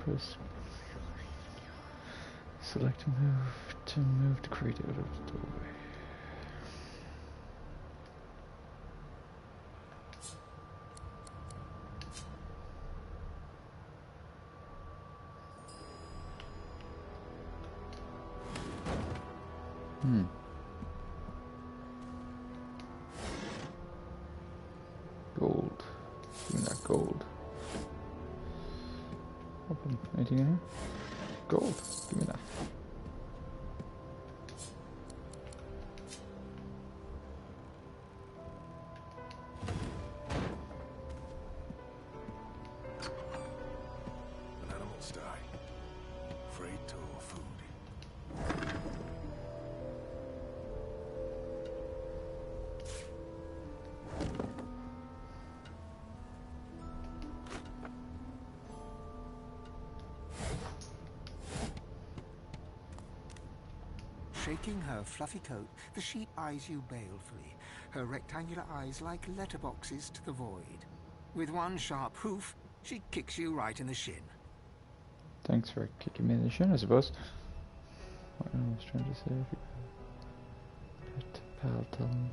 press. Select move to move the crate out of the doorway. Gold. Give me that gold. Open. Anything in here? Gold. Give me that. When animals die, freight or food. Shaking her fluffy coat, the sheep eyes you balefully, her rectangular eyes like letterboxes to the void. With one sharp hoof, she kicks you right in the shin. Thanks for kicking me in the shin, I suppose. What I was trying to say. Pet pal, tell me.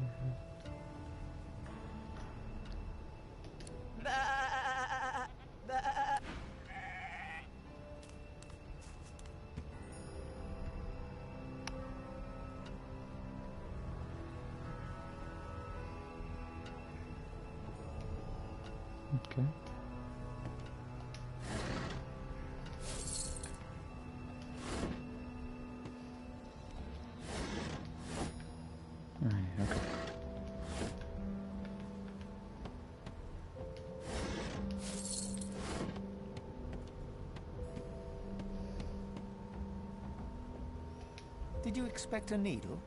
Okay. Okay. Did you expect a needle?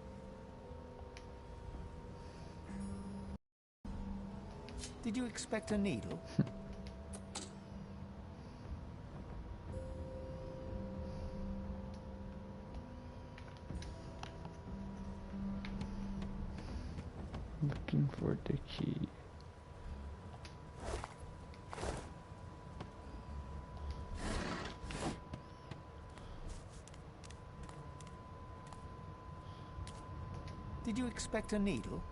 Did you expect a needle? Looking for the key. Did you expect a needle?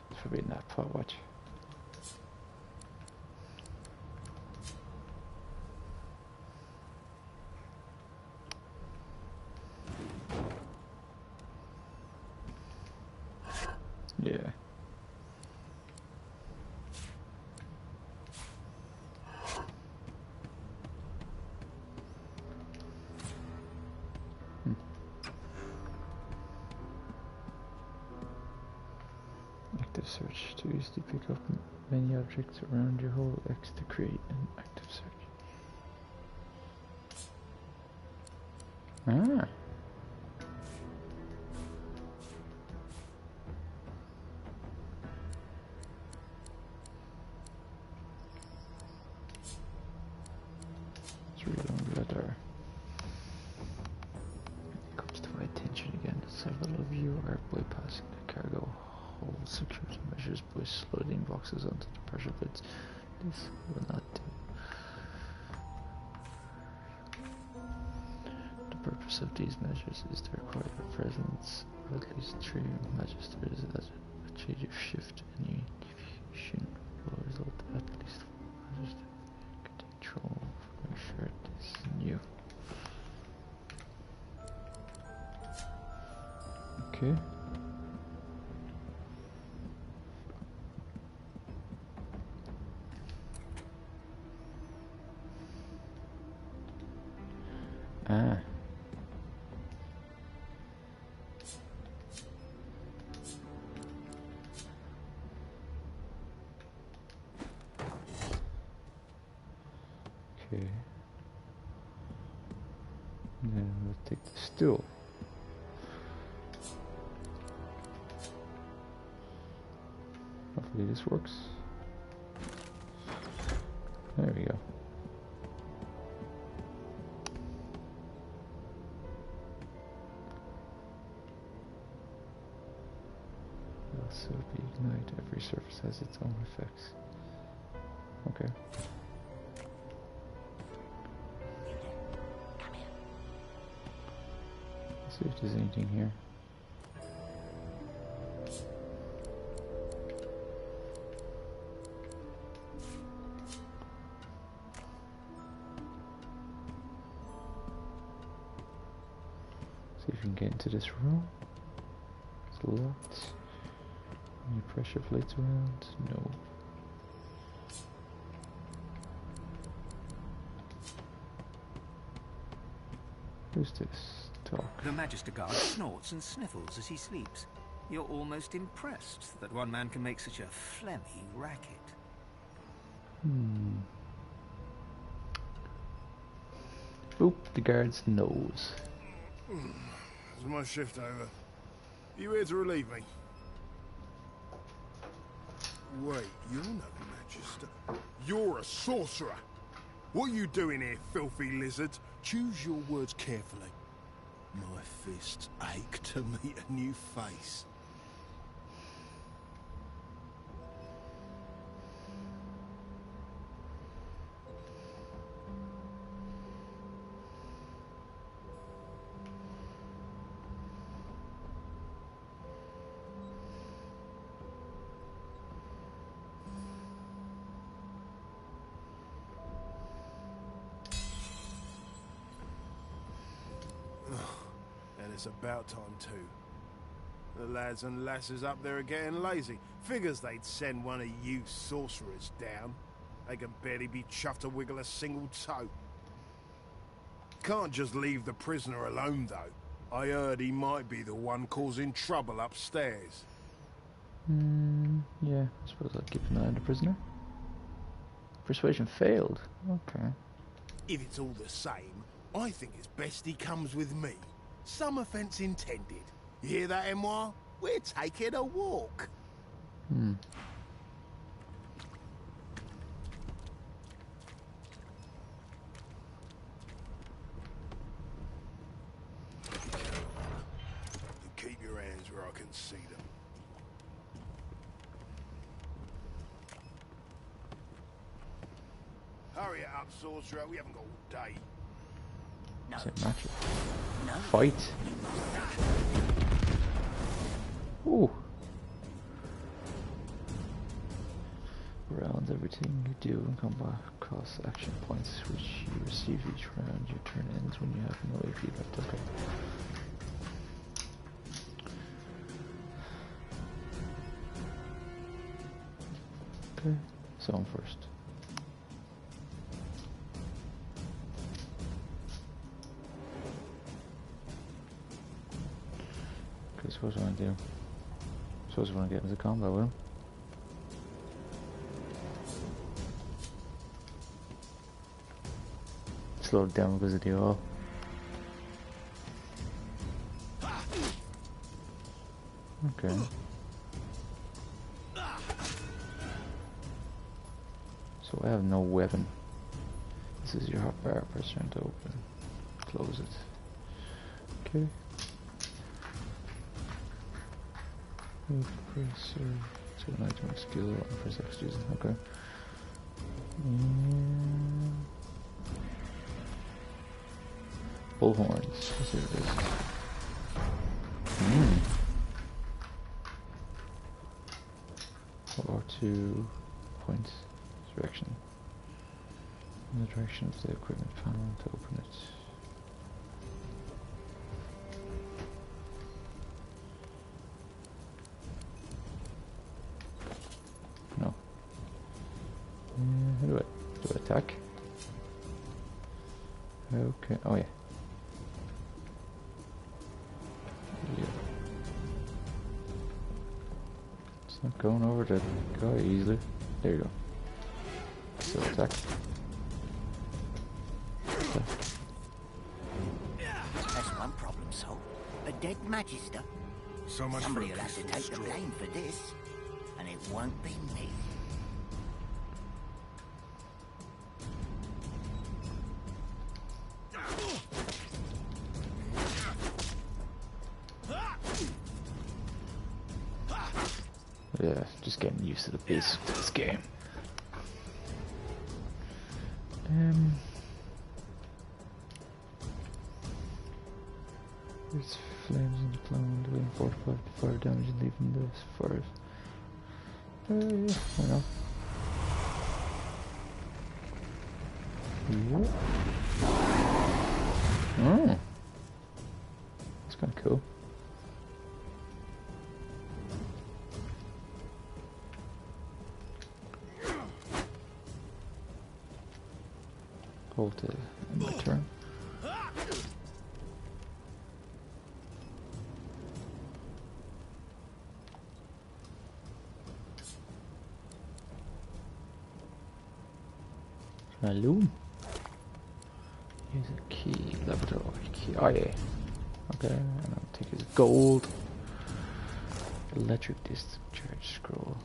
It's probably not pot watch. Yeah. Active search to easily pick up many objects around you. Hold X to create an active search. Ah. Let's read on the letter. It comes to my attention again. Several of you are bypassing the cargo hold security measures by sliding boxes onto the pressure plates. This will not do. The purpose of these measures is to require the presence of at least 3 magisters that a change of shift in deviation will result at least 4 magisters control. Make sure this is new. Okay. Ah. Okay. Then we'll take the stool. Hopefully this works. There we go. Also ignite. Every surface has its own effects. Okay. Let's see if there's anything here. See if you can get into this room. It's locked. Any pressure plates around? No. Who's this? Talk. The Magister Guard snorts and sniffles as he sleeps. You're almost impressed that one man can make such a phlegmy racket. Oop, the guard's nose. Is my shift over? You here to relieve me? Wait, you're no Magister. You're a sorcerer. What are you doing here, filthy lizard? Choose your words carefully. My fists ache to meet a new face. It's about time too. The lads and lasses up there are getting lazy. Figures they'd send one of you sorcerers down. They can barely be chuffed to wiggle a single toe. Can't just leave the prisoner alone though. I heard he might be the one causing trouble upstairs. Yeah, I suppose I'll keep an eye on the prisoner. Persuasion failed. Okay. If it's all the same, I think it's best he comes with me. Some offence intended. You hear that, Emoire? We're taking a walk. Keep your hands where I can see them. Hurry it up, sorcerer. We haven't got all day. Is it magic? Fight. Ooh. Around everything you do in combat costs action points, which you receive each round. Your turn ends when you have no AP left. Okay. Okay, so I'm first. Suppose I want to do. Suppose I want to get into combat with him. Slow it down because of the all. Okay. So I have no weapon. This is your hotbar. Press trying to open. Close it. Okay. Press to an item skill and press X to use it. Okay. Bullhorns. Let's see what it is. Or 2 points. Direction. In the direction of the equipment panel to open it. No. How do I attack? Okay. Oh yeah. It's not going over the guy easily. There you go. So attack. so? A dead magister? So much Somebody for will a have to peaceful take the stroll. blame for this, and it won't be me. Yeah, just getting used to the basics of this game. There's flames in the clown, doing 45 fire damage and leaving the fire. Yeah, why not? Yep. Oh, that's kind of cool. Hold it in my turn. Hello. Here's a key, laboratory key. Oh yeah. Okay, and I'll take his gold. Electric discharge scroll.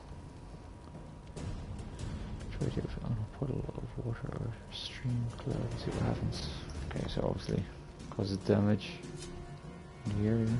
Try to on a puddle of water or stream cloud. See what happens. Okay, so obviously causes damage in the area.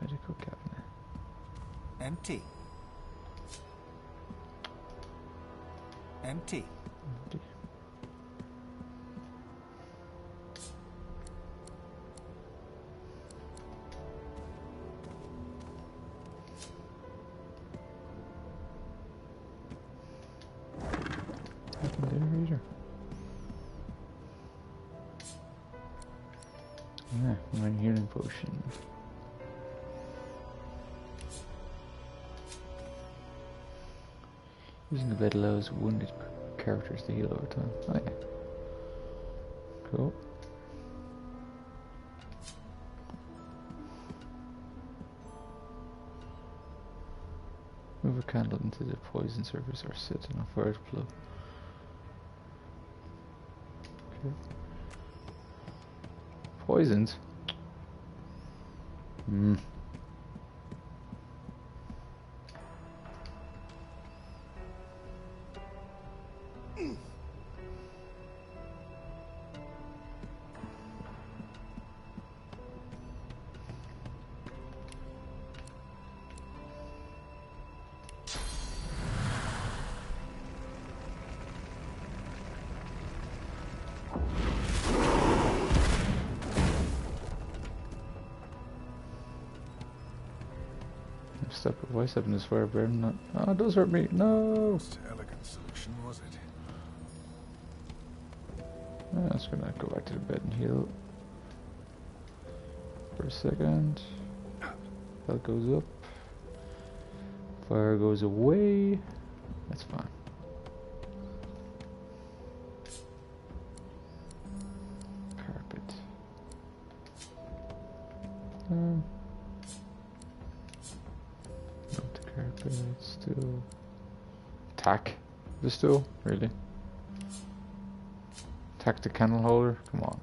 Medical cabinet. Empty. Empty. Empty. Nothing there either. Yeah, my healing potion. Using the bed allows wounded characters to heal over time. Oh yeah. Cool. Move a candle into the poison surface or sit on a fire flow. Okay. Poisons? Hmm. Step a voice up in his fire burn. No. Oh, it does hurt me. No. Most elegant solution, was it? I'm just gonna go back to the bed and heal for a second. Health goes up. Fire goes away. That's fine. Carpet. Not the carpet. Stool. Attack the stool. Really? Attack the candle holder. Come on.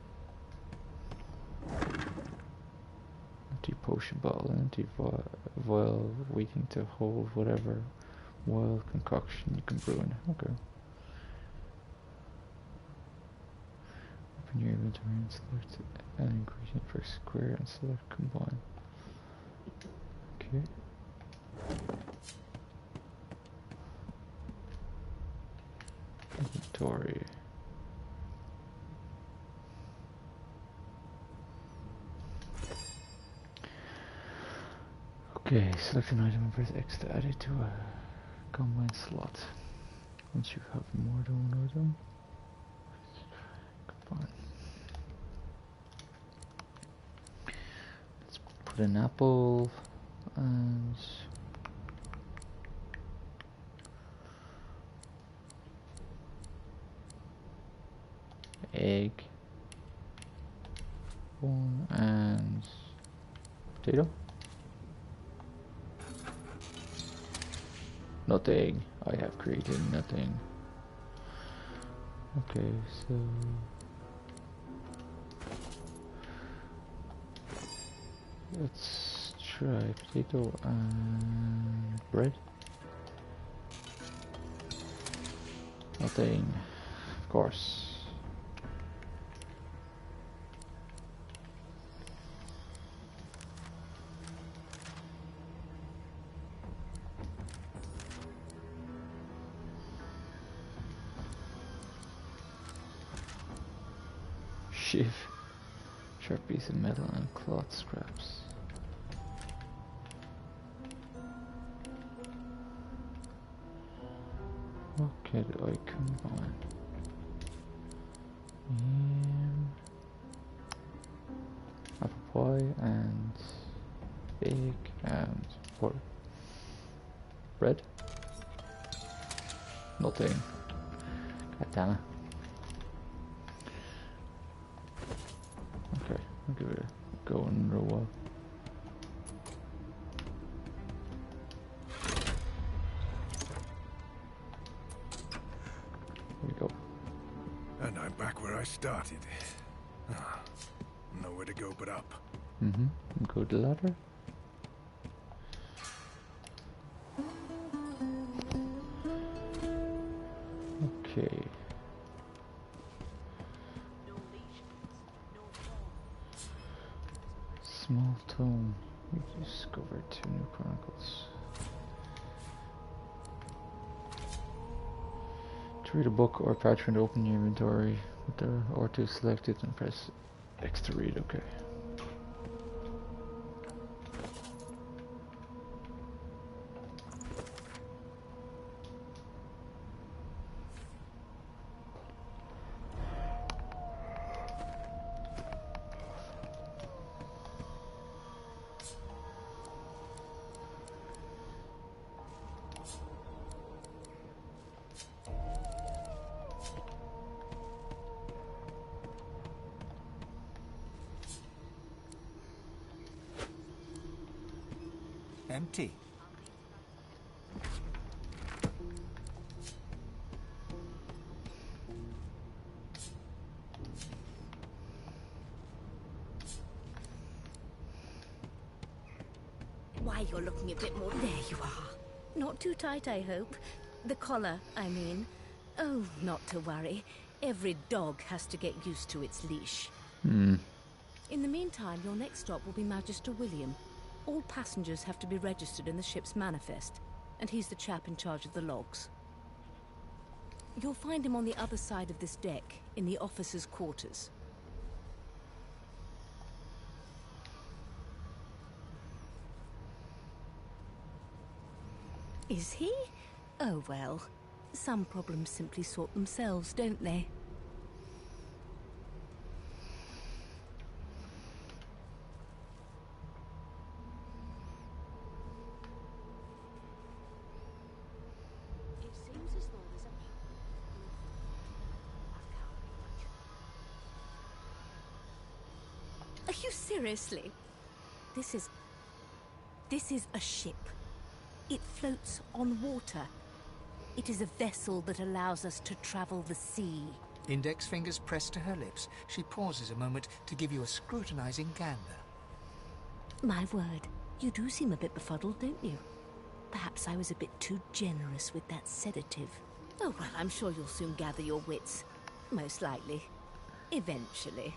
Empty potion bottle, empty vial waiting to hold whatever wild concoction you can brew in. Okay. Open your inventory and select an ingredient for square and select combine. Okay. Inventory. Okay, select an item and press X to add it to a combine slot. Once you have more than one item, combine. Let's put an apple and egg, one and potato. Nothing. I have created nothing. Okay, so let's try potato and bread. Nothing, of course. Shiv, sharp piece of metal and cloth scraps. Okay, do I combine? Apple pie and egg and what? Bread? Nothing. God damn it. Okay, I'll give it a go in a while. Here we go. And I'm back where I started. Nowhere to go but up. Go to the ladder. Okay. Small tome. You discovered 2 new chronicles. To read a book or parchment, open your inventory with the R2 selected and press X to read. Okay. Empty. Why, you're looking a bit more... There you are. Not too tight, I hope. The collar, I mean. Oh, not to worry. Every dog has to get used to its leash. In the meantime, your next stop will be Magister William. All passengers have to be registered in the ship's manifest, and he's the chap in charge of the logs. You'll find him on the other side of this deck, in the officers' quarters. Is he? Oh well. Some problems simply sort themselves, don't they? Are you seriously? This is a ship. It floats on water. It is a vessel that allows us to travel the sea. Index fingers pressed to her lips, she pauses a moment to give you a scrutinizing gander. My word, you do seem a bit befuddled, don't you? Perhaps I was a bit too generous with that sedative. Oh, well, I'm sure you'll soon gather your wits. Most likely. Eventually.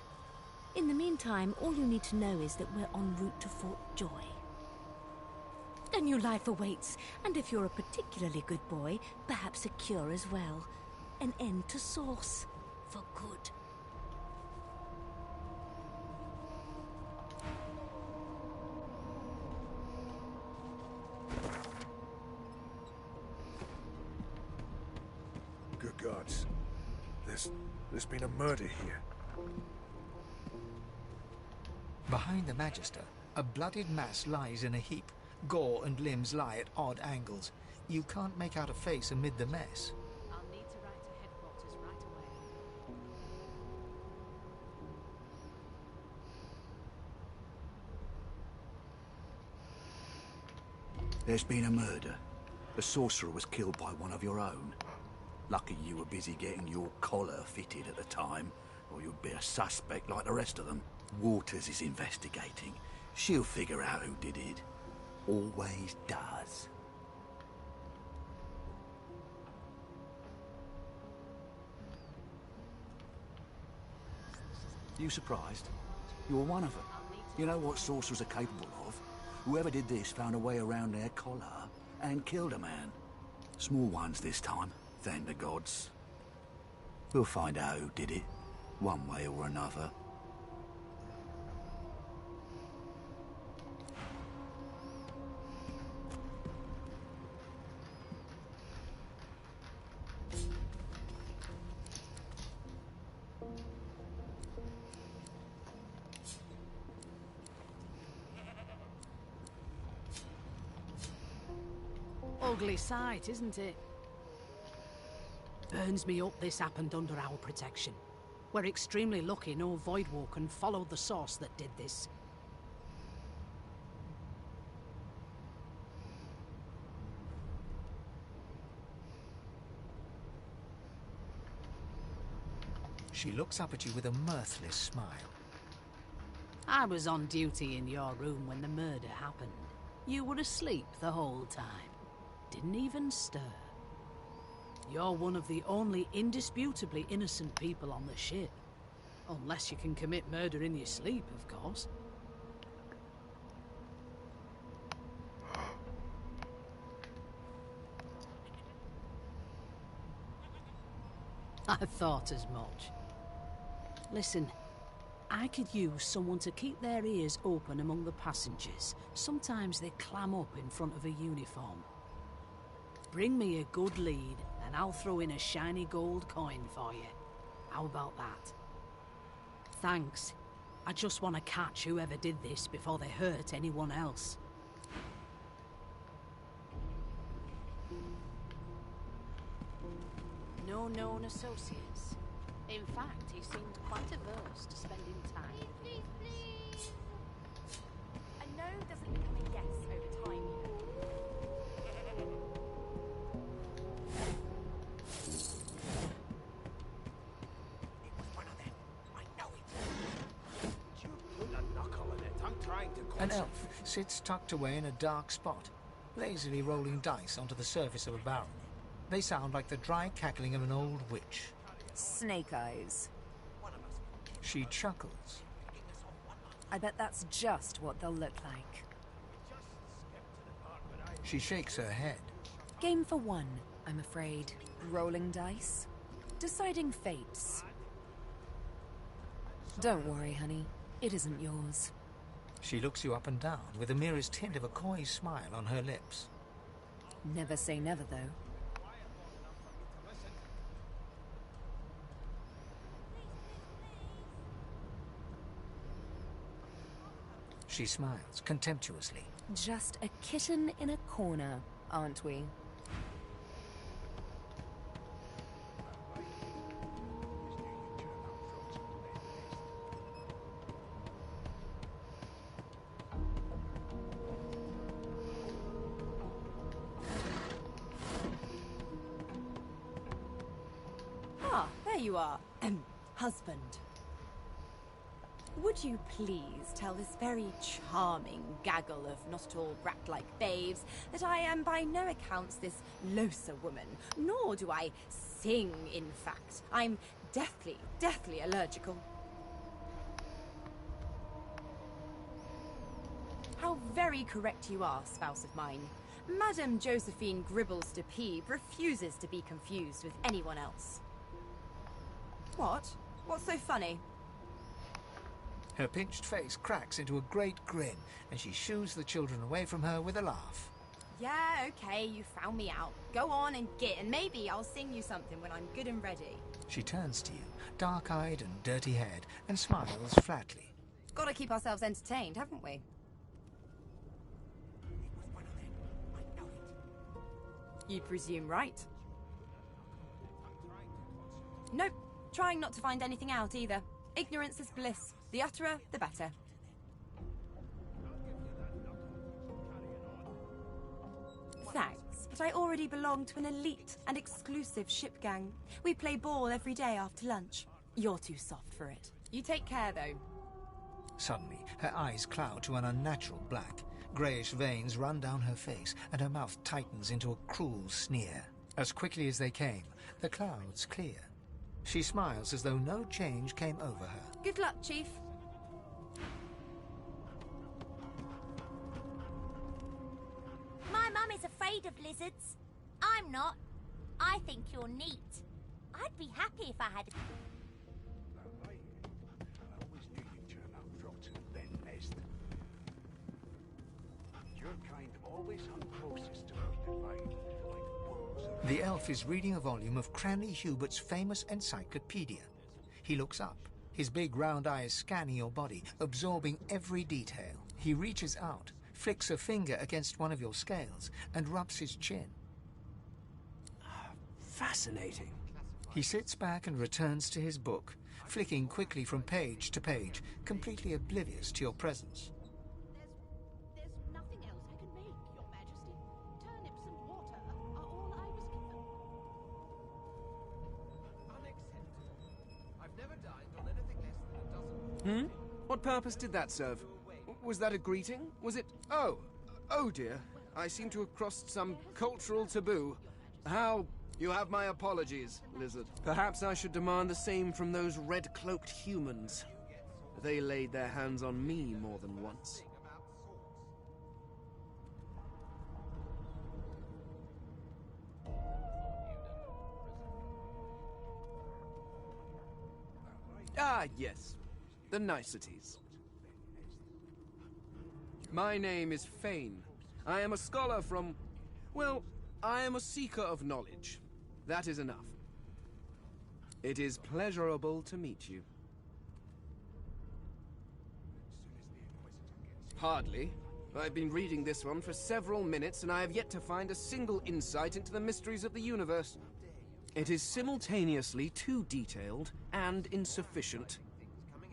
In the meantime, all you need to know is that we're en route to Fort Joy. A new life awaits, and if you're a particularly good boy, perhaps a cure as well. An end to Source. For good. Good gods. There's been a murder here. Behind the Magister, a bloodied mass lies in a heap. Gore and limbs lie at odd angles. You can't make out a face amid the mess. I'll need to write to headquarters right away. There's been a murder. The sorcerer was killed by one of your own. Lucky you were busy getting your collar fitted at the time, or you'd be a suspect like the rest of them. Waters is investigating. She'll figure out who did it. Always does. You surprised? You're one of them. You know what sorcerers are capable of? Whoever did this found a way around their collar and killed a man. Small ones this time, thank the gods. We'll find out who did it, one way or another. Ugly sight, isn't it? Burns me up this happened under our protection. We're extremely lucky no Voidwalker followed the source that did this. She looks up at you with a mirthless smile. I was on duty in your room when the murder happened. You were asleep the whole time. Didn't even stir. You're one of the only indisputably innocent people on the ship. Unless you can commit murder in your sleep, of course. I thought as much. Listen, I could use someone to keep their ears open among the passengers. Sometimes they clam up in front of a uniform. Bring me a good lead, and I'll throw in a shiny gold coin for you. How about that? Thanks. I just want to catch whoever did this before they hurt anyone else. No known associates. In fact, he seemed quite averse to spending time with you. Please. A no doesn't become a yes over time, you know. It was one of them. I know it. You put a knuckle in it. I'm trying to An elf sits tucked away in a dark spot, lazily rolling dice onto the surface of a barrel. They sound like the dry cackling of an old witch. Snake eyes. She chuckles. I bet that's just what they'll look like. She shakes her head. Game for one, I'm afraid. Rolling dice. Deciding fates. Don't worry, honey. It isn't yours. She looks you up and down with the merest hint of a coy smile on her lips. Never say never, though. She smiles contemptuously. Just a kitten in a corner, aren't we? Ah, there you are. Husband. would you please tell this very charming gaggle of not-at-all brat-like babes that I am by no accounts this Losa woman, nor do I sing, in fact. I'm deathly allergical. How very correct you are, spouse of mine. Madame Josephine Gribbles de Peeb refuses to be confused with anyone else. What? What's so funny? Her pinched face cracks into a great grin, and she shoos the children away from her with a laugh. Yeah, okay, you found me out. Go on and git, and maybe I'll sing you something when I'm good and ready. She turns to you, dark-eyed and dirty-haired, and smiles flatly. Gotta keep ourselves entertained, haven't we? You presume right. Nope, trying not to find anything out either. Ignorance is bliss. The utterer, the better. Thanks, but I already belong to an elite and exclusive ship gang. We play ball every day after lunch. You're too soft for it. You take care, though. Suddenly, her eyes cloud to an unnatural black. Greyish veins run down her face, and her mouth tightens into a cruel sneer. As quickly as they came, the clouds clear. She smiles as though no change came over her. Good luck, Chief. My mum is afraid of lizards. I'm not. I think you're neat. I'd be happy if I had... I always knew you'd turn out rotten, Ben Nest. Your kind always hung closest to our divide, like wolves around. The elf is reading a volume of Cranley Hubert's famous encyclopedia. He looks up, his big round eyes scanning your body, absorbing every detail. He reaches out, flicks a finger against one of your scales, and rubs his chin. Fascinating. He sits back and returns to his book, flicking quickly from page to page, completely oblivious to your presence. There's nothing else I can make, Your Majesty. Turnips and water are all I was given. Unacceptable. I've never dined on anything less than a dozen... What purpose did that serve? Was that a greeting? Was it... Oh dear. I seem to have crossed some cultural taboo. How... You have my apologies, Lizard. Perhaps I should demand the same from those red-cloaked humans. They laid their hands on me more than once. Ah, yes. The niceties. My name is Fane. I am a scholar from... Well, I am a seeker of knowledge. That is enough. It is pleasurable to meet you. Hardly. I've been reading this one for several minutes, and I have yet to find a single insight into the mysteries of the universe. It is simultaneously too detailed and insufficient.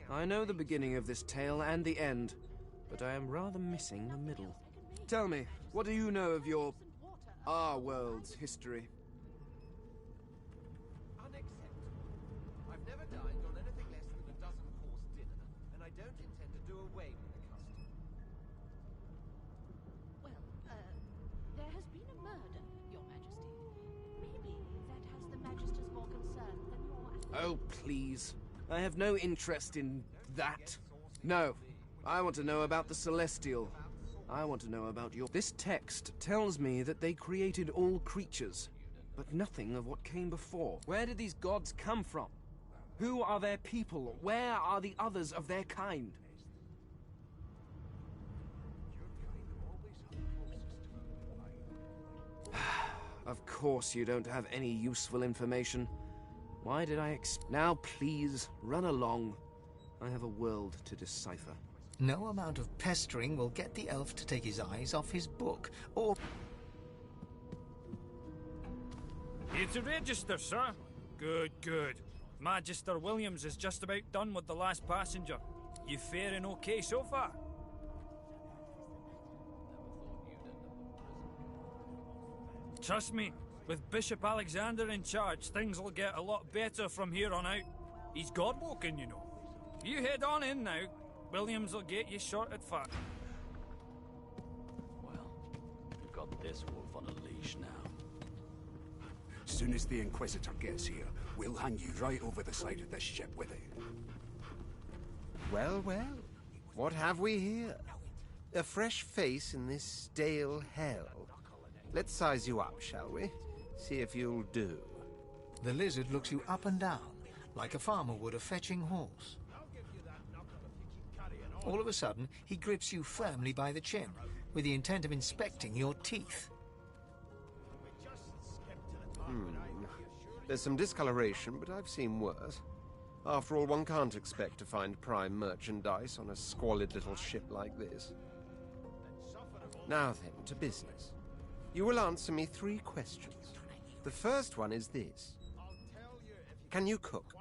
I know the beginning of this tale and the end, but I am rather missing the middle. Tell me, what do you know of our world's history? Unacceptable. I've never dined on anything less than a dozen-course dinner, and I don't intend to do away with the custom. Well, there has been a murder, Your Majesty. Maybe that has the Magister's more concern than your... Oh, please. I have no interest in that. No. I want to know about the Celestial. I want to know about your... This text tells me that they created all creatures, but nothing of what came before. Where did these gods come from? Who are their people? Where are the others of their kind? Of course you don't have any useful information. Why did I Now please, run along. I have a world to decipher. No amount of pestering will get the elf to take his eyes off his book, or... Here to register, sir. Good, good. Magister Williams is just about done with the last passenger. You faring okay so far? Trust me, with Bishop Alexander in charge, things will get a lot better from here on out. He's God-woken, you know. You head on in now. Williams will get you sorted for. Well, you've got this wolf on a leash now. Soon as the Inquisitor gets here, we'll hang you right over the side of this ship with it. Well, well. What have we here? A fresh face in this stale hell. Let's size you up, shall we? See if you'll do. The lizard looks you up and down, like a farmer would a fetching horse. All of a sudden, he grips you firmly by the chin, with the intent of inspecting your teeth. There's some discoloration, but I've seen worse. After all, one can't expect to find prime merchandise on a squalid little ship like this. Now then, to business. You will answer me 3 questions. The first one is this. Can you cook?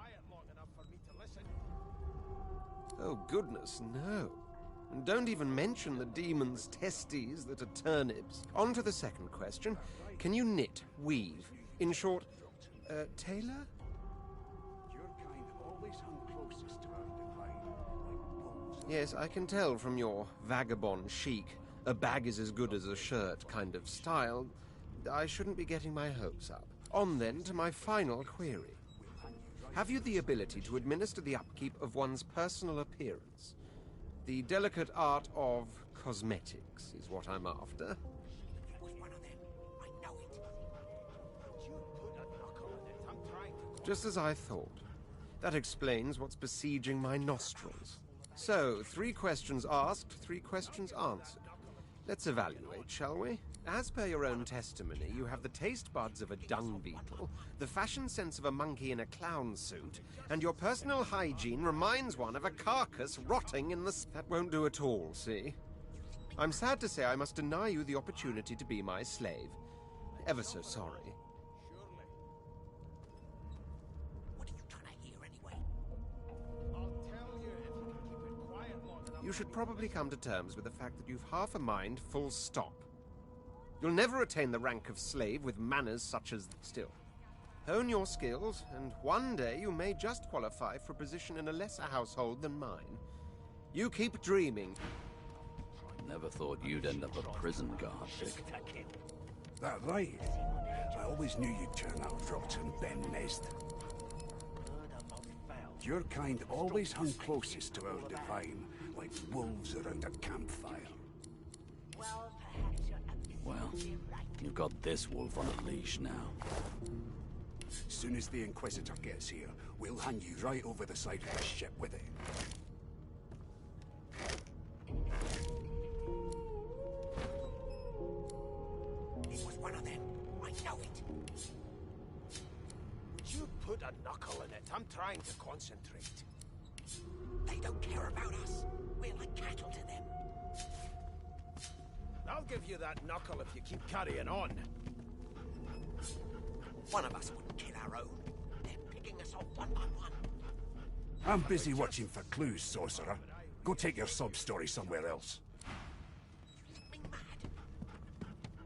Oh, goodness, no. And don't even mention the demon's testes that are turnips. On to the second question. Can you knit, weave? In short, tailor? Yes, I can tell from your vagabond chic, a bag is as good as a shirt kind of style. I shouldn't be getting my hopes up. On then to my final query. Have you the ability to administer the upkeep of one's personal appearance? The delicate art of cosmetics is what I'm after. Just as I thought. That explains what's besieging my nostrils. So, 3 questions asked, 3 questions answered. Let's evaluate, shall we? As per your own testimony, you have the taste buds of a dung beetle, the fashion sense of a monkey in a clown suit, and your personal hygiene reminds one of a carcass rotting in the... That won't do at all, see? I'm sad to say I must deny you the opportunity to be my slave. Ever so sorry. You should probably come to terms with the fact that you've half a mind, full stop. You'll never attain the rank of slave with manners such as... Still, hone your skills, and one day you may just qualify for a position in a lesser household than mine. You keep dreaming. Never thought you'd end up a prison guard, Vic. That right? I always knew you'd turn out rotten, Ben Nest. Your kind always hung closest to our divine, like wolves around a campfire. Well, you've got this wolf on a leash now. Soon as the Inquisitor gets here, we'll hang you right over the side of the ship with it. It was one of them. I know it. Would you put a knuckle in it? I'm trying to concentrate. They don't care about us. We're like cattle to them. I'll give you that knuckle if you keep carrying on. One of us wouldn't kill our own. They're picking us off one by one. I'm busy watching for clues, sorcerer. Go take your sub-story somewhere else.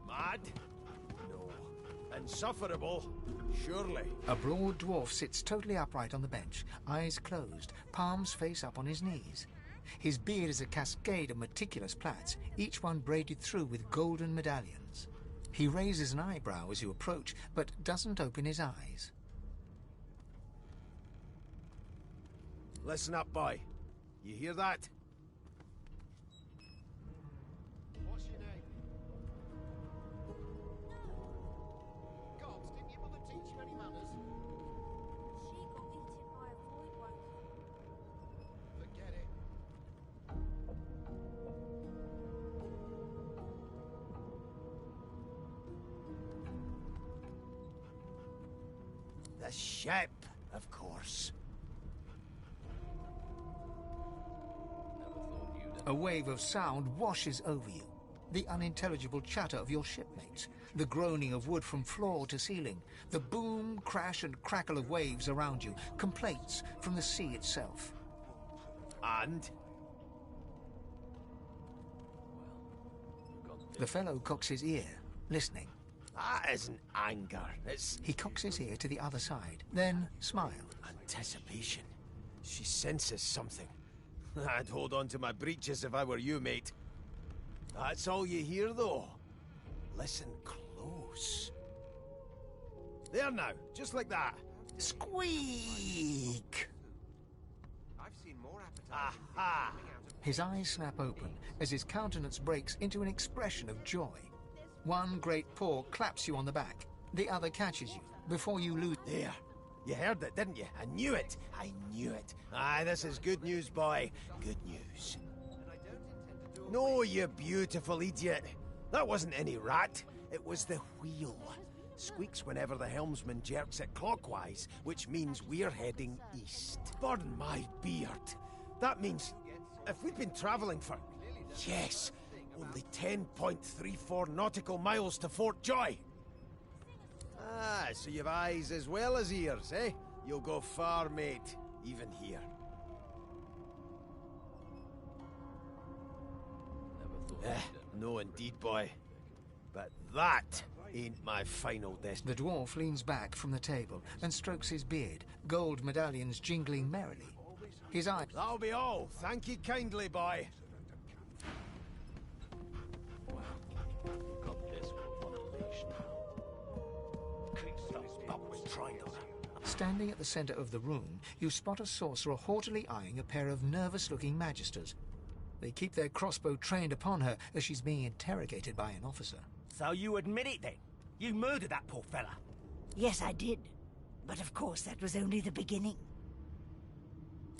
Mad? No. Insufferable? Surely. A broad dwarf sits totally upright on the bench, eyes closed, palms face up on his knees. His beard is a cascade of meticulous plaits, each one braided through with golden medallions. He raises an eyebrow as you approach, but doesn't open his eyes. Listen up, boy. You hear that? What's your name? Gods, didn't your mother teach you any manners? She got eaten by a void woken. Forget it. The ship, of course. A wave of sound washes over you. The unintelligible chatter of your shipmates, the groaning of wood from floor to ceiling, the boom, crash and crackle of waves around you, complaints from the sea itself. And? The fellow cocks his ear, listening. That isn't anger, it's... He cocks his ear to the other side, then smiles. Anticipation. She senses something. I'd hold on to my breeches if I were you, mate. That's all you hear, though. Listen close. There now, just like that. Squeak! I've seen more appetizing Aha! His eyes snap open as his countenance breaks into an expression of joy. One great paw claps you on the back. The other catches you before you lose. There. You heard it, didn't you? I knew it. I knew it. Aye, this is good news, boy. Good news. No, you beautiful idiot. That wasn't any rat. It was the wheel. Squeaks whenever the helmsman jerks it clockwise, which means we're heading east. Burn my beard. That means if we'd been travelling for, yes, only 10.34 nautical miles to Fort Joy. Ah, so you've eyes as well as ears, eh? You'll go far, mate, even here. No indeed, boy. But that ain't my final destination. The dwarf leans back from the table and strokes his beard, gold medallions jingling merrily. His eyes... That'll be all. Thank you kindly, boy. Standing at the center of the room, you spot a sorcerer haughtily eyeing a pair of nervous-looking magisters. They keep their crossbow trained upon her as she's being interrogated by an officer. So you admit it, then? You murdered that poor fella? Yes, I did. But of course, that was only the beginning.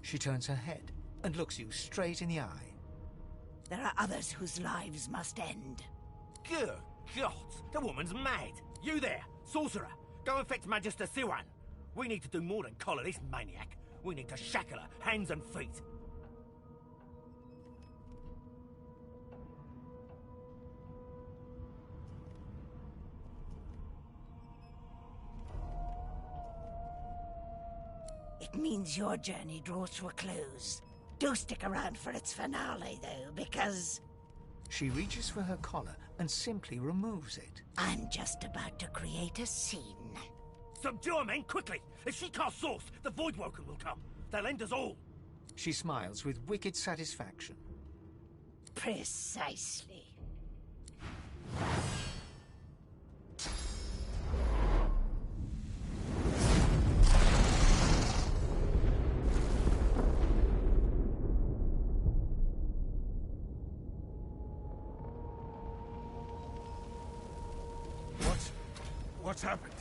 She turns her head and looks you straight in the eye. There are others whose lives must end. Good God! The woman's mad! You there, sorcerer! Go and fetch Magister Siwan! We need to do more than collar this maniac. We need to shackle her, hands and feet. It means your journey draws to a close. Do stick around for its finale, though, because... She reaches for her collar and simply removes it. I'm just about to create a scene. Subdue her, men, quickly! If she casts source, the Voidwoken will come. They'll end us all. She smiles with wicked satisfaction. Precisely. What's happened?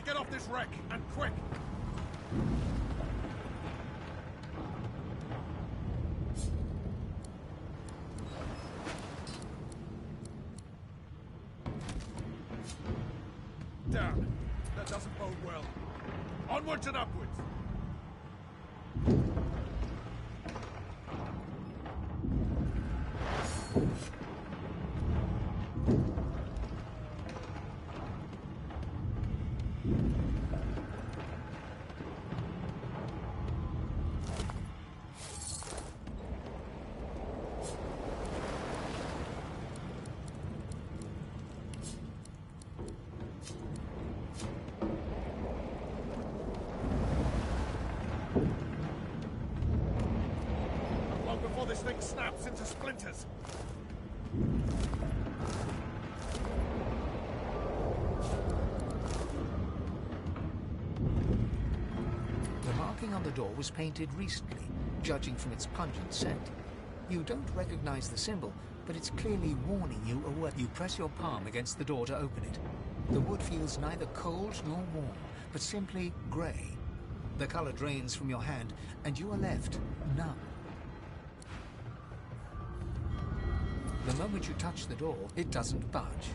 get off this wreck, and quick! Damn, that doesn't bode well. Onwards and upwards! This thing snaps into splinters. The marking on the door was painted recently, judging from its pungent scent. You don't recognize the symbol, but it's clearly warning you away. You press your palm against the door to open it. The wood feels neither cold nor warm, but simply grey. The color drains from your hand, and you are left numb. The moment you touch the door, it doesn't budge.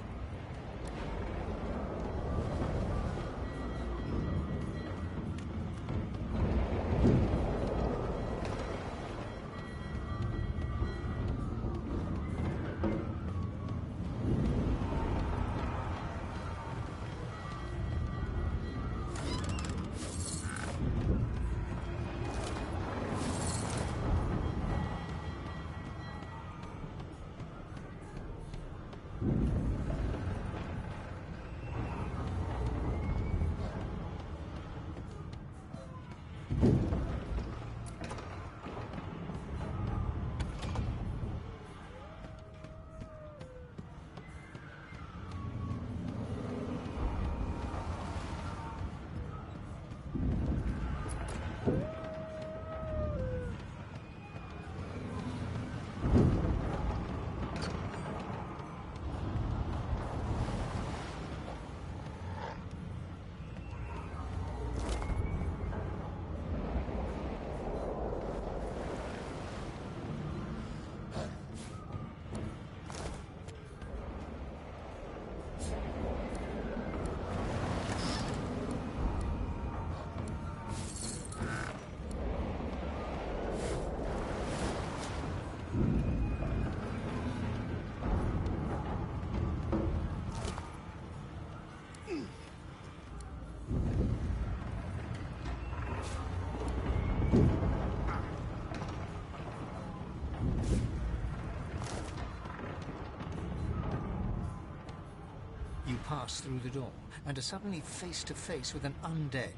You pass through the door and are suddenly face to face with an undead.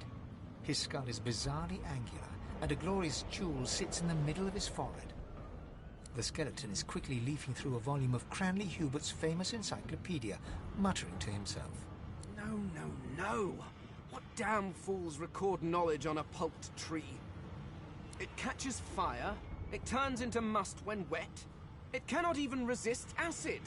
His skull is bizarrely angular, and a glorious jewel sits in the middle of his forehead. The skeleton is quickly leafing through a volume of Cranley Hubert's famous encyclopedia, muttering to himself. No, no, no! What damn fools record knowledge on a pulped tree? It catches fire, it turns into must when wet, it cannot even resist acid!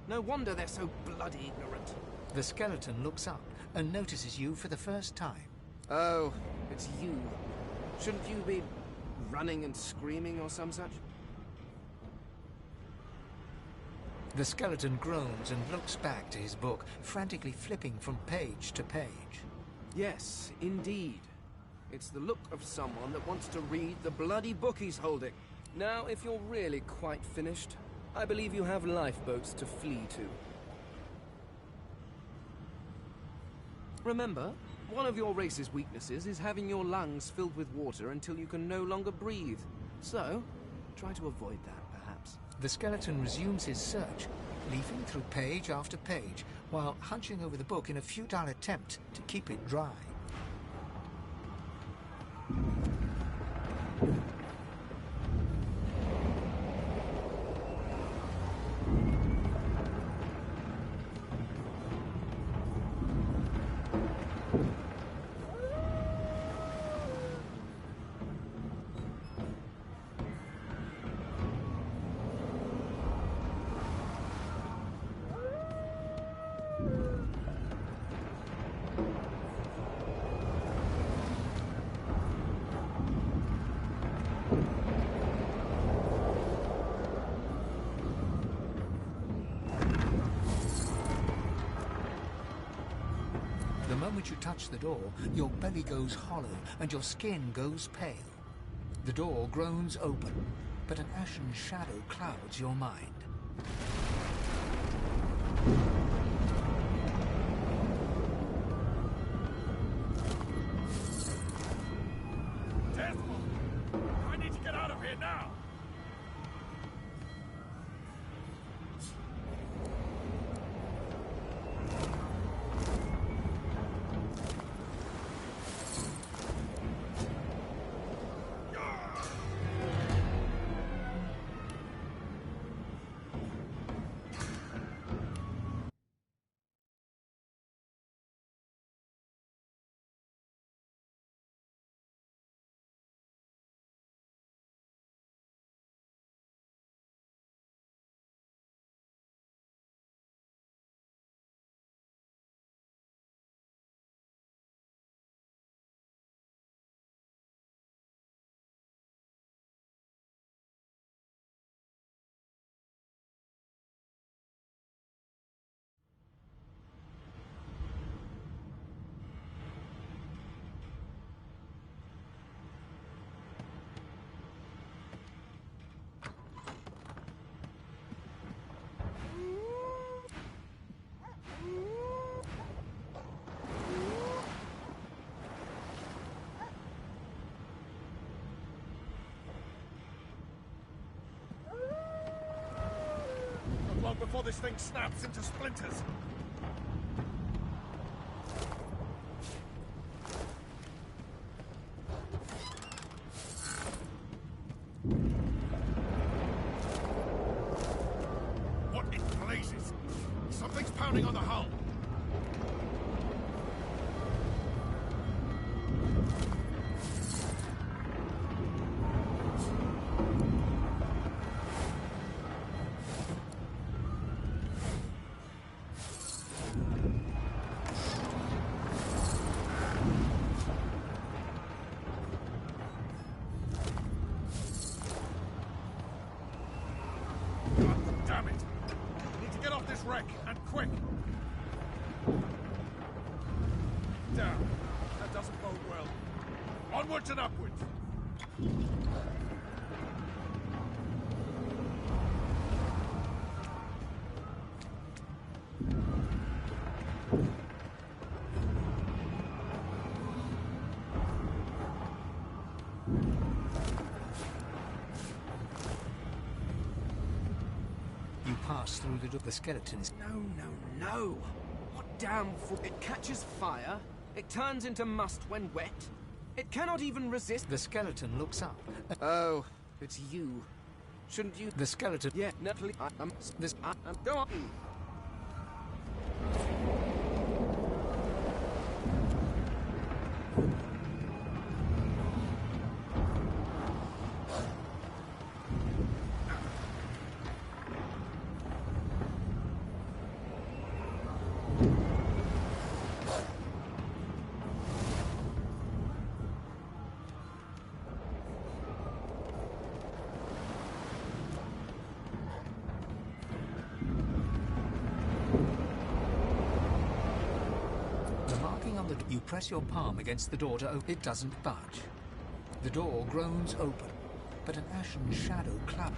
No wonder they're so bloody ignorant. The skeleton looks up and notices you for the first time. Oh, it's you. Shouldn't you be running and screaming or some such? The skeleton groans and looks back to his book, frantically flipping from page to page. Yes, indeed. It's the look of someone that wants to read the bloody book he's holding. Now, if you're really quite finished, I believe you have lifeboats to flee to. Remember, one of your race's weaknesses is having your lungs filled with water until you can no longer breathe. So, try to avoid that, perhaps. The skeleton resumes his search, leafing through page after page, while hunching over the book in a futile attempt to keep it dry. moment you touch the door, your belly goes hollow and your skin goes pale. The door groans open, but an ashen shadow clouds your mind. I need to get out of here now! Long before this thing snaps into splinters. What in blazes? Something's pounding on the hull. Damn it! Need to get off this wreck, and quick! Down. That doesn't bode well. Onwards and upwards! Pass through the skeletons. No. What damn fool? It catches fire. It turns into must when wet. It cannot even resist. The skeleton looks up. Oh, it's you. Shouldn't you? The skeleton. Yeah, no, please. Go on. You press your palm against the door to open. It doesn't budge. The door groans open, but an ashen shadow clouds.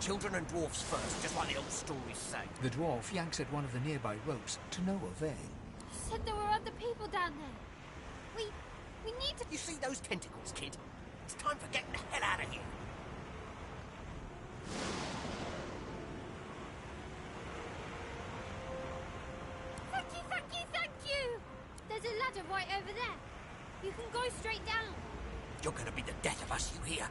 Children and dwarfs first, just like the old stories say. The dwarf yanks at one of the nearby ropes to no avail. You said there were other people down there. We need to... You see those tentacles, kid? It's time for getting the hell out of here. Thank you, thank you, thank you! There's a ladder right over there. You can go straight down. You're gonna be the death of us, you hear?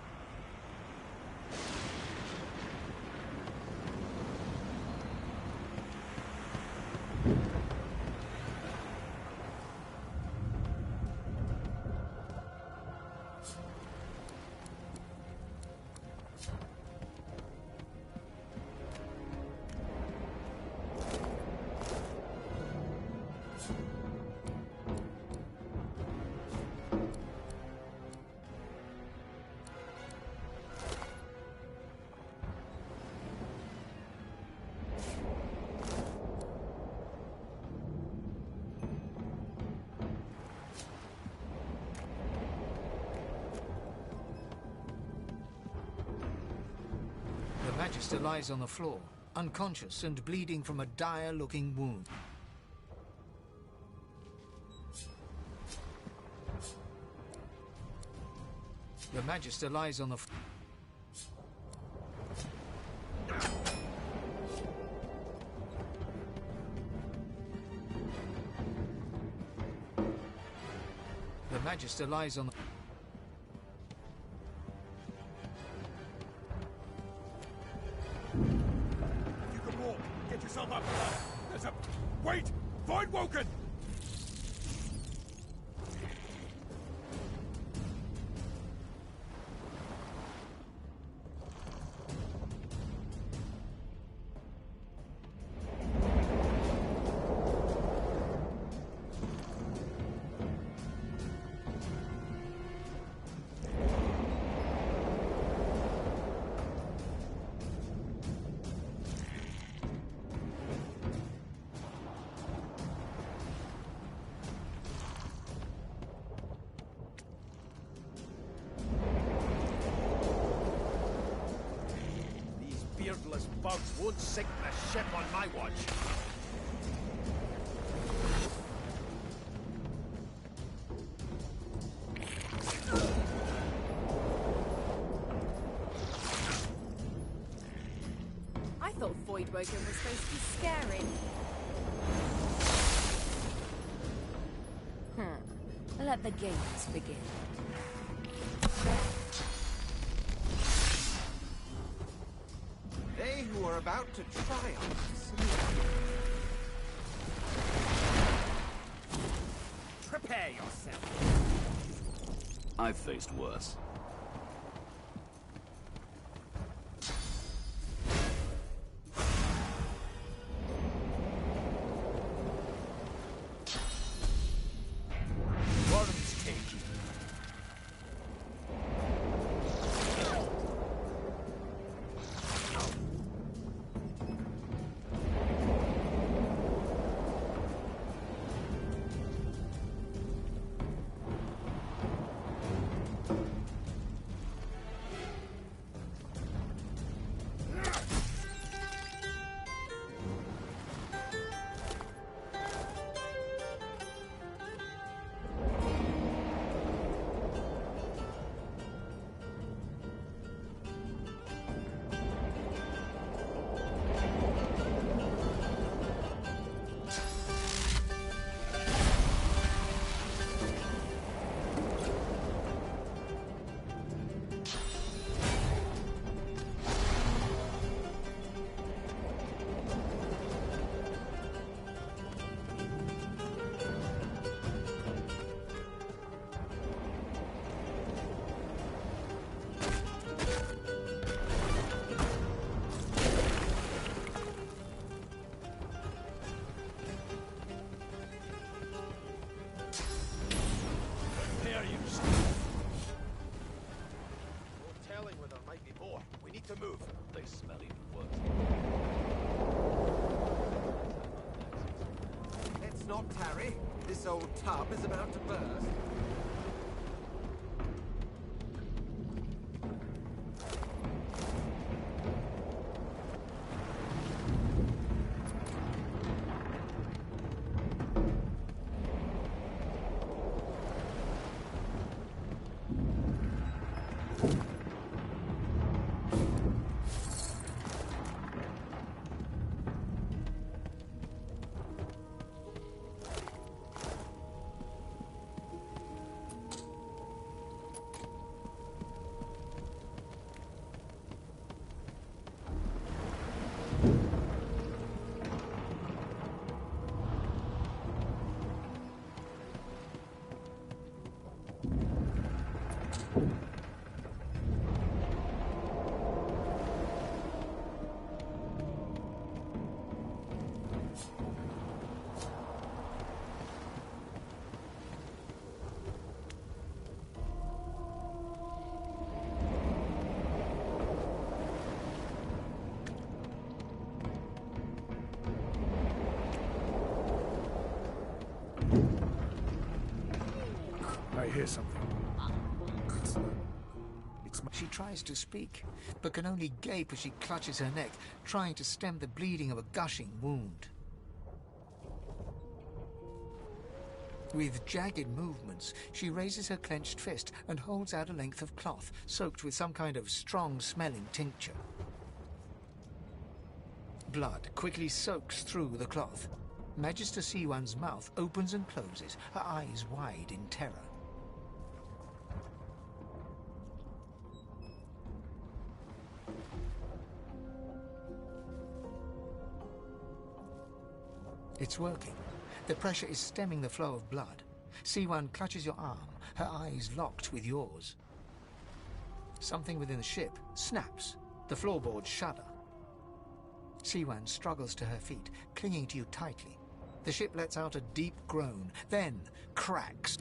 The Magister lies on the floor, unconscious and bleeding from a dire-looking wound. The Magister lies on the... The Magister lies on the... You can walk. Get yourself up. There's a... Wait! Void Woken! Beardless bugs won't sink the ship on my watch. I thought Void Woken was supposed to be scary. Let the games begin. They who are about to triumph. Prepare yourself. I've faced worse. Worms take you. To move. They smell even worse. Let's not tarry. This old tub is about to burst. I hear something. She tries to speak, but can only gape as she clutches her neck, trying to stem the bleeding of a gushing wound. With jagged movements, she raises her clenched fist and holds out a length of cloth soaked with some kind of strong-smelling tincture. Blood quickly soaks through the cloth. Magister C1's mouth opens and closes, her eyes wide in terror. It's working. The pressure is stemming the flow of blood. C1 clutches your arm, her eyes locked with yours. Something within the ship snaps. The floorboards shudder. C1 struggles to her feet, clinging to you tightly. The ship lets out a deep groan, then cracks.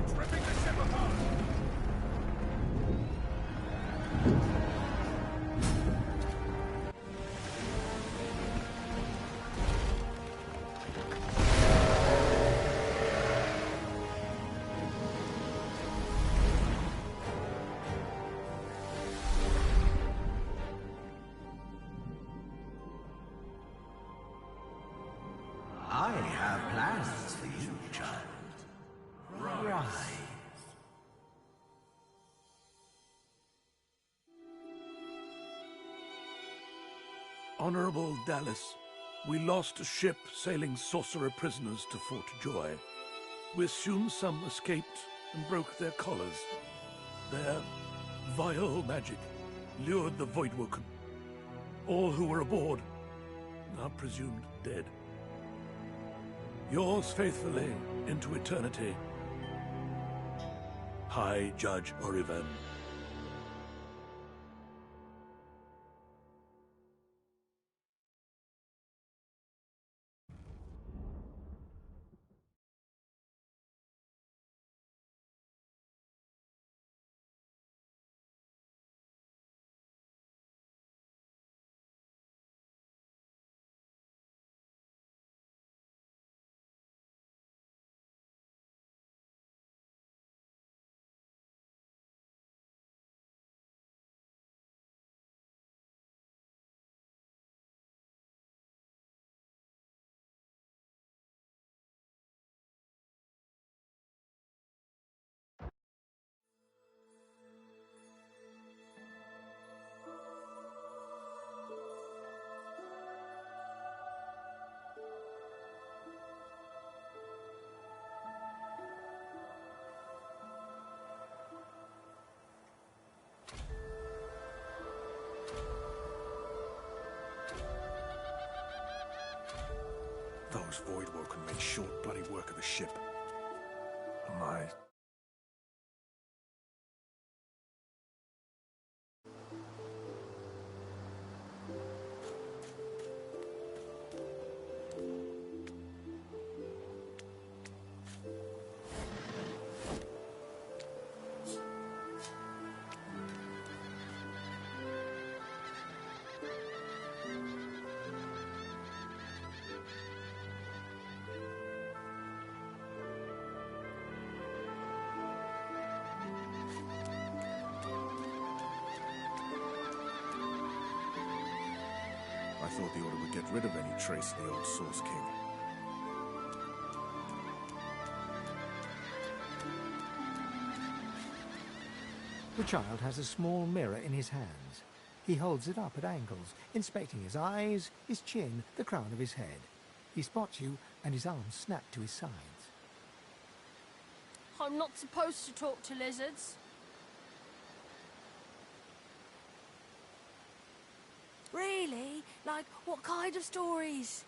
It's ripping the ship apart! I have plans for you, child. Rise. Honorable Dallas, we lost a ship sailing sorcerer prisoners to Fort Joy. We assume some escaped and broke their collars. Their vile magic lured the Voidwoken. All who were aboard are presumed dead. Yours faithfully into eternity, High Judge Oriven. Those Voidwoken made short bloody work of the ship. My... I thought the Order would get rid of any trace of the old Source King. The child has a small mirror in his hands. He holds it up at angles, inspecting his eyes, his chin, the crown of his head. He spots you, and his arms snap to his sides. I'm not supposed to talk to lizards. Really? Like, what kind of stories?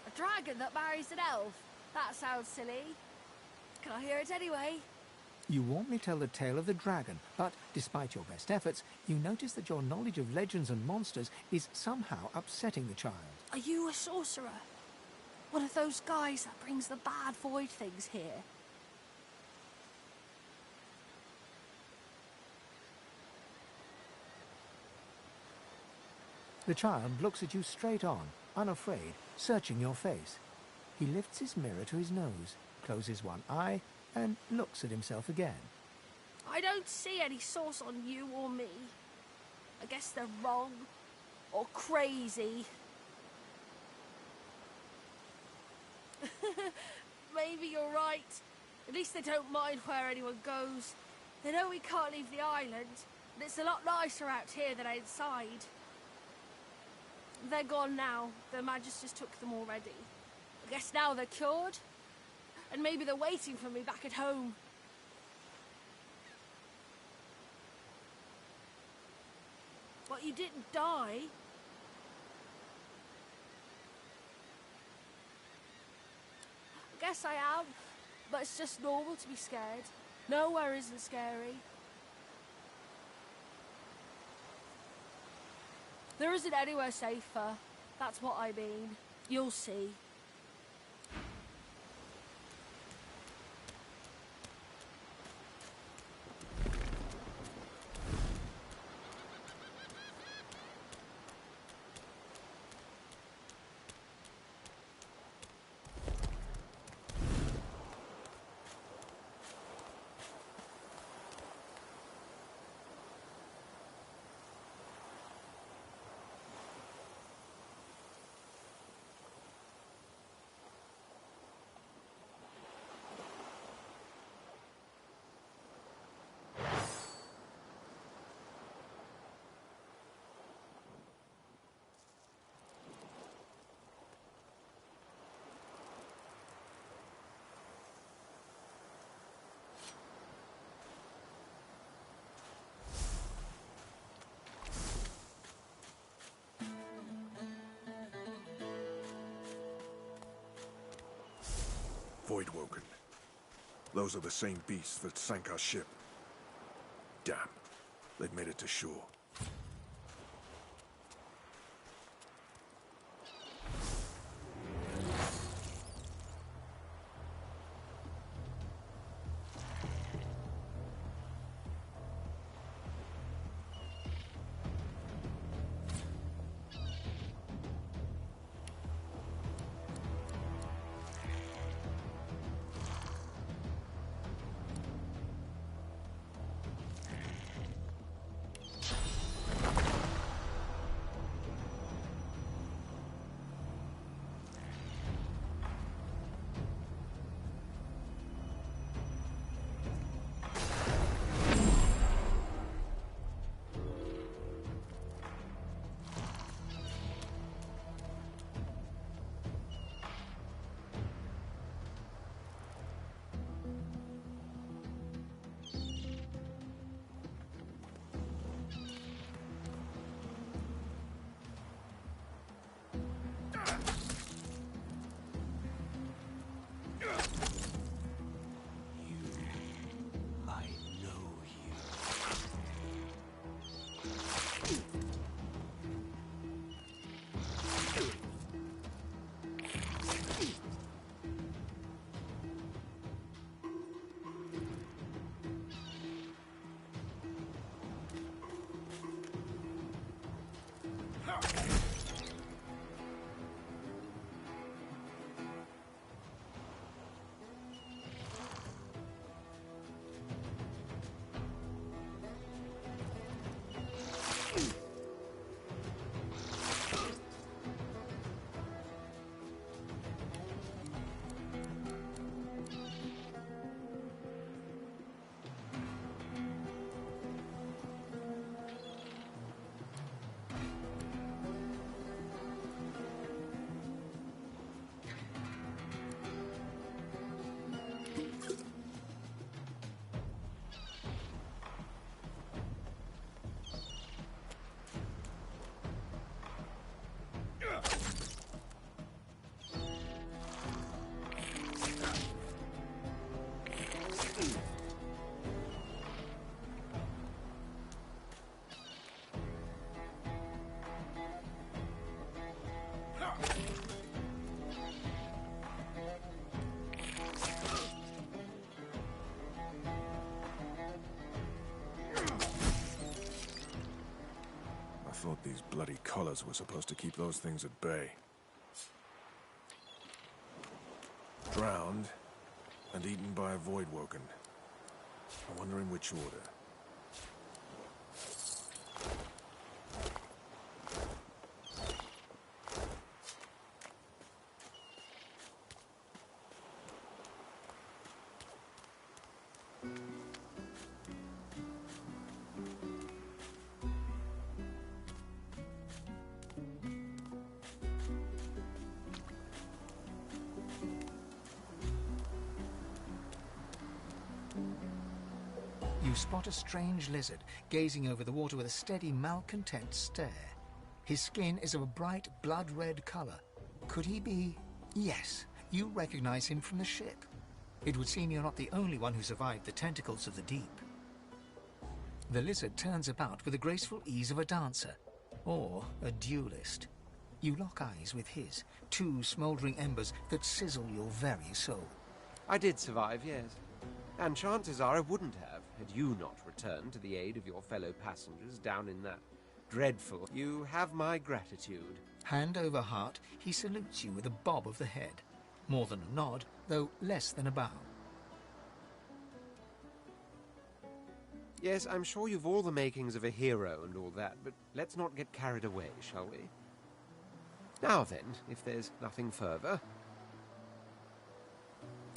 A dragon that marries an elf? That sounds silly. Can I hear it anyway? You warmly tell the tale of the dragon, but despite your best efforts, you notice that your knowledge of legends and monsters is somehow upsetting the child. Are you a sorcerer? One of those guys that brings the bad void things here? The child looks at you straight on, unafraid, searching your face. He lifts his mirror to his nose, closes one eye, and looks at himself again. I don't see any source on you or me. I guess they're wrong. Or crazy. Maybe you're right. At least they don't mind where anyone goes. They know we can't leave the island, and it's a lot nicer out here than outside. They're gone now. The Magisters took them already. I guess now they're cured. And maybe they're waiting for me back at home. But you didn't die. I guess I am, but it's just normal to be scared. Nowhere isn't scary. There isn't anywhere safer. That's what I mean. You'll see. Voidwoken. Those are the same beasts that sank our ship. Damn. They've made it to shore. I thought these bloody collars were supposed to keep those things at bay. Drowned and eaten by a Voidwoken. I wonder in which order. You spot a strange lizard gazing over the water with a steady, malcontent stare. His skin is of a bright, blood-red colour. Could he be... Yes, you recognize him from the ship. It would seem you're not the only one who survived the tentacles of the deep. The lizard turns about with the graceful ease of a dancer, or a duelist. You lock eyes with his, two smouldering embers that sizzle your very soul. I did survive, yes. And chances are I wouldn't have, had you not returned to the aid of your fellow passengers down in that dreadful... You have my gratitude. Hand over heart, he salutes you with a bob of the head. More than a nod, though less than a bow. Yes, I'm sure you've all the makings of a hero and all that, but let's not get carried away, shall we? Now then, if there's nothing further...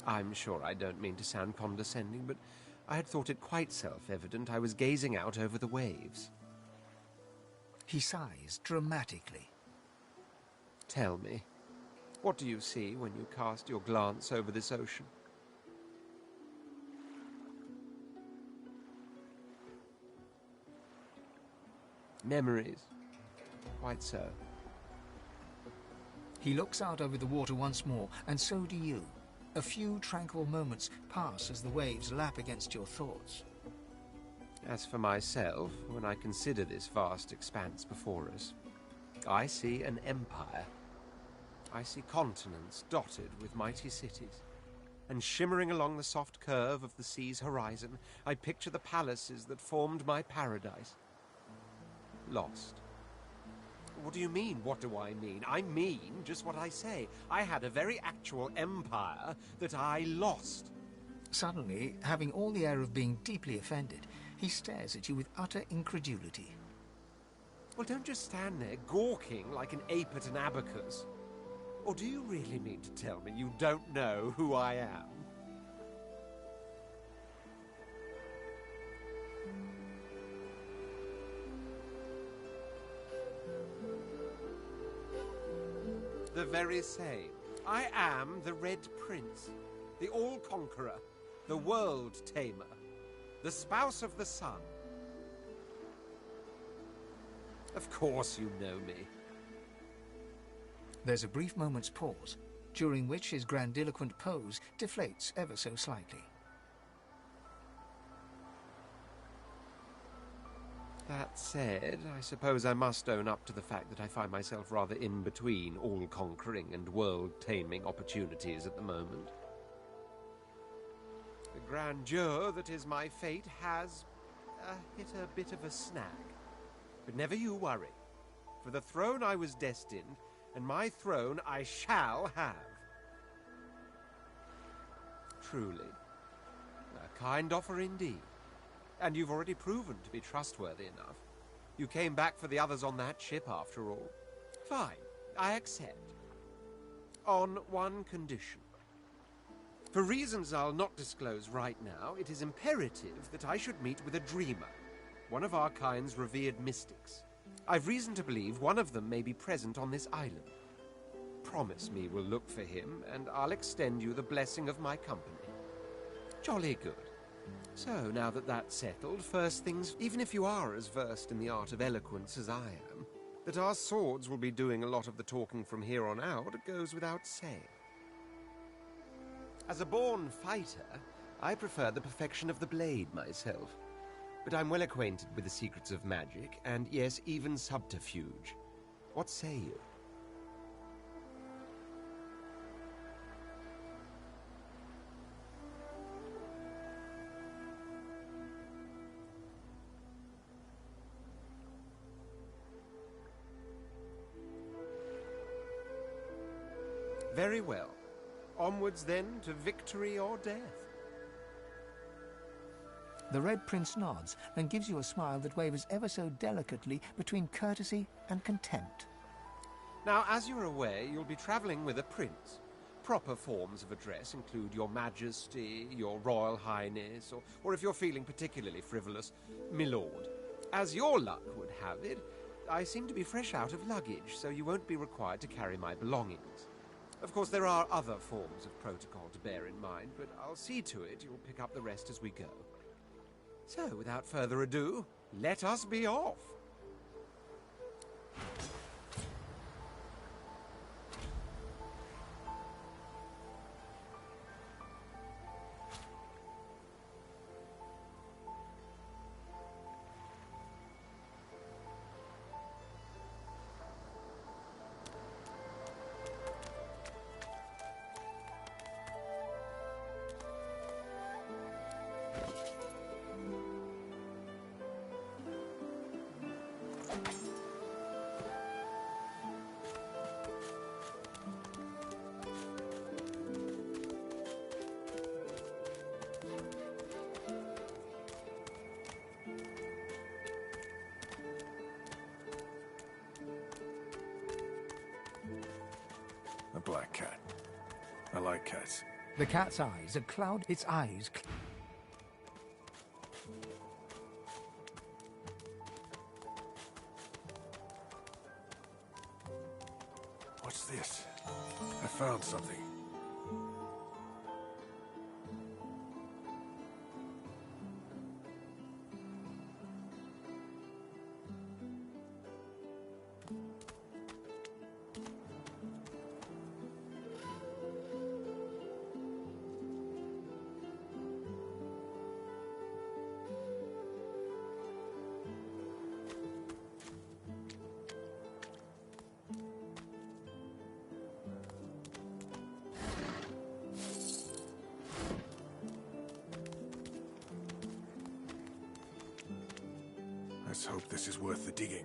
I'm sure I don't mean to sound condescending, but I had thought it quite self-evident I was gazing out over the waves. He sighs dramatically. Tell me, what do you see when you cast your glance over this ocean? Memories. Quite so. He looks out over the water once more, and so do you. A few tranquil moments pass as the waves lap against your thoughts. As for myself, when I consider this vast expanse before us, I see an empire. I see continents dotted with mighty cities. And shimmering along the soft curve of the sea's horizon, I picture the palaces that formed my paradise. Lost. What do you mean, what do I mean? I mean just what I say. I had a very actual empire that I lost. Suddenly, having all the air of being deeply offended, he stares at you with utter incredulity. Well, don't just stand there gawking like an ape at an abacus. Or do you really mean to tell me you don't know who I am? The very same. I am the Red Prince, the All-Conqueror, the World-Tamer, the spouse of the sun. Of course you know me. There's a brief moment's pause, during which his grandiloquent pose deflates ever so slightly. That said, I suppose I must own up to the fact that I find myself rather in between all-conquering and world-taming opportunities at the moment. The grandeur that is my fate has hit a bit of a snag. But never you worry. For the throne I was destined, and my throne I shall have. Truly. A kind offer indeed. And you've already proven to be trustworthy enough. You came back for the others on that ship, after all. Fine, I accept. On one condition. For reasons I'll not disclose right now, it is imperative that I should meet with a dreamer, one of our kind's revered mystics. I've reason to believe one of them may be present on this island. Promise me we'll look for him, and I'll extend you the blessing of my company. Jolly good. So, now that that's settled, first things, even if you are as versed in the art of eloquence as I am, that our swords will be doing a lot of the talking from here on out goes without saying. As a born fighter, I prefer the perfection of the blade myself. But I'm well acquainted with the secrets of magic, and yes, even subterfuge. What say you? Very well. Onwards then to victory or death. The Red Prince nods and gives you a smile that wavers ever so delicately between courtesy and contempt. Now, as you're aware, you'll be travelling with a prince. Proper forms of address include Your Majesty, Your Royal Highness, or if you're feeling particularly frivolous, Milord. As your luck would have it, I seem to be fresh out of luggage, so you won't be required to carry my belongings. Of course, there are other forms of protocol to bear in mind, but I'll see to it you'll pick up the rest as we go. So, without further ado, let us be off. A black cat. I like cats. The cat's eyes are cloud. Its eyes. What's this? I found something. Let's hope this is worth the digging.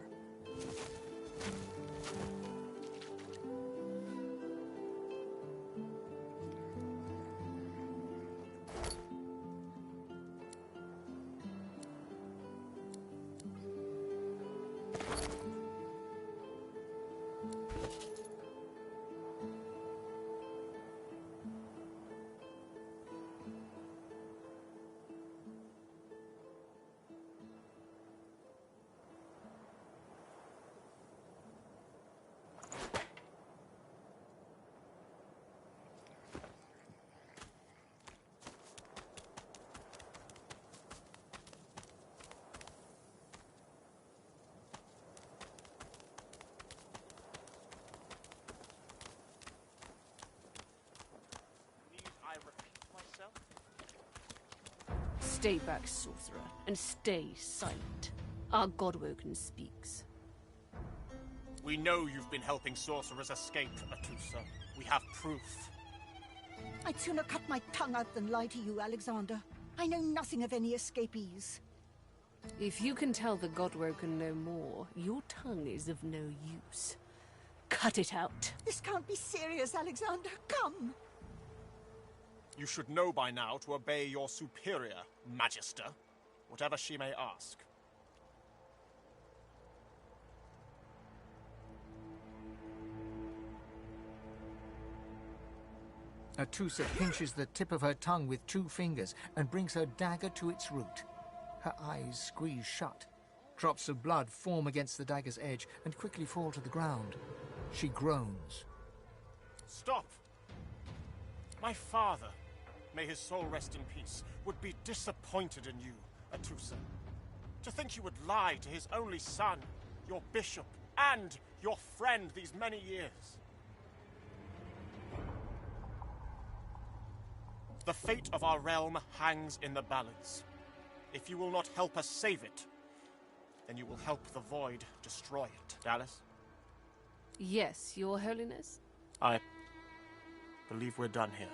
Stay back, sorcerer, and stay silent. Our Godwoken speaks. We know you've been helping sorcerers escape, Atusa. We have proof. I'd sooner cut my tongue out than lie to you, Alexander. I know nothing of any escapees. If you can tell the Godwoken no more, your tongue is of no use. Cut it out. This can't be serious, Alexander. Come! You should know by now to obey your superior, Magister, whatever she may ask. Atusa pinches the tip of her tongue with 2 fingers and brings her dagger to its root. Her eyes squeeze shut. Drops of blood form against the dagger's edge and quickly fall to the ground. She groans. Stop! My father, may his soul rest in peace, would be disappointed in you, Atusa. To think you would lie to his only son, your bishop, and your friend these many years. The fate of our realm hangs in the balance. If you will not help us save it, then you will help the Void destroy it. Dallas? Yes, Your Holiness? I believe we're done here.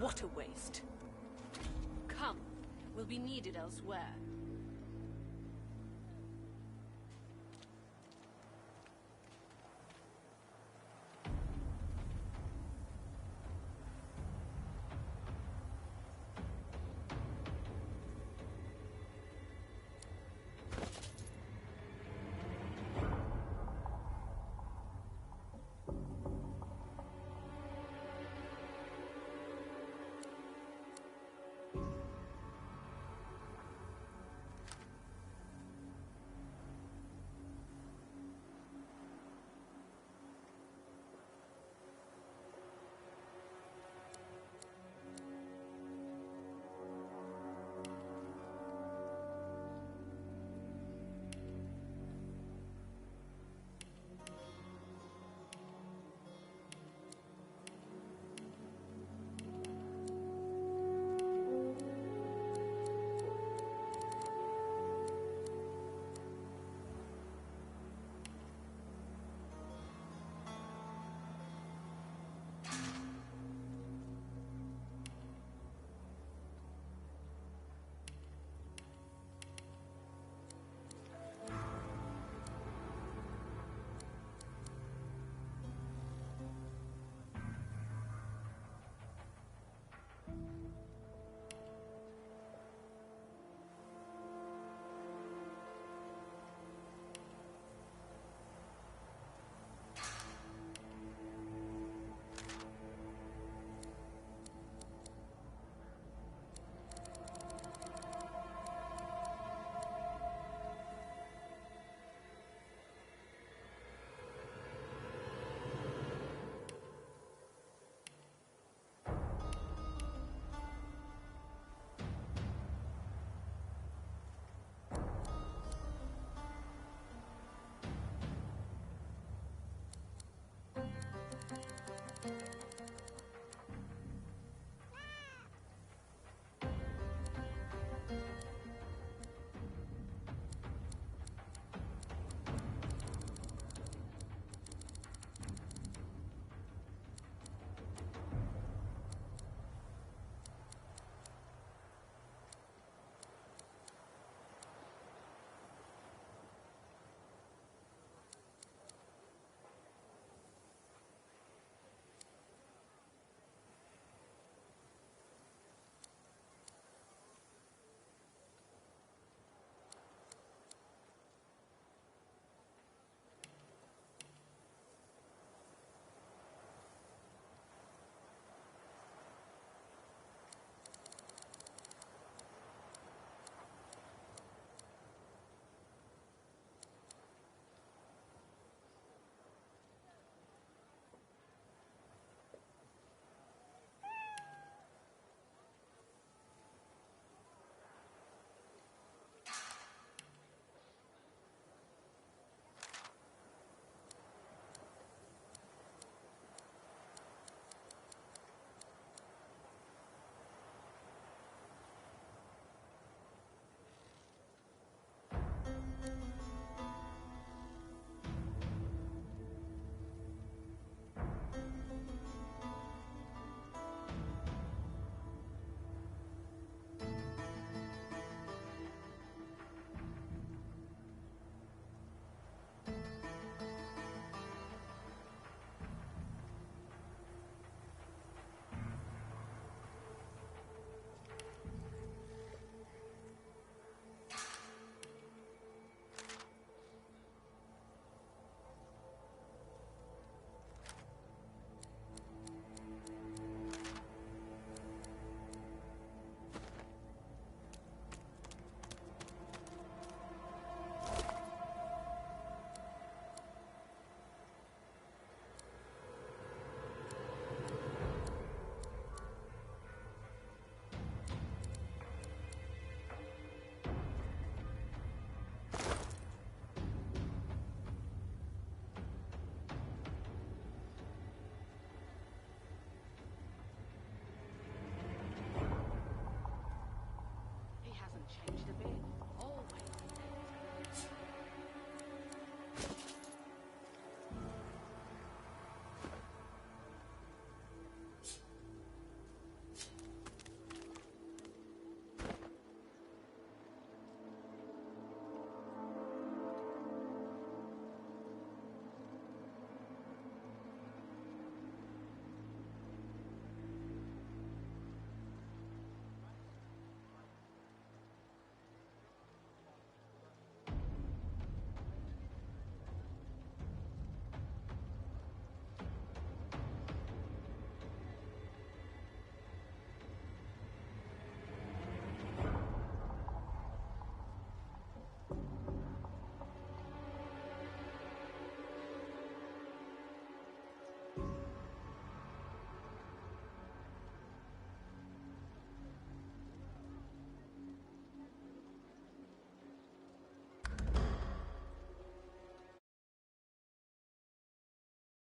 What a waste. Come, we'll be needed elsewhere.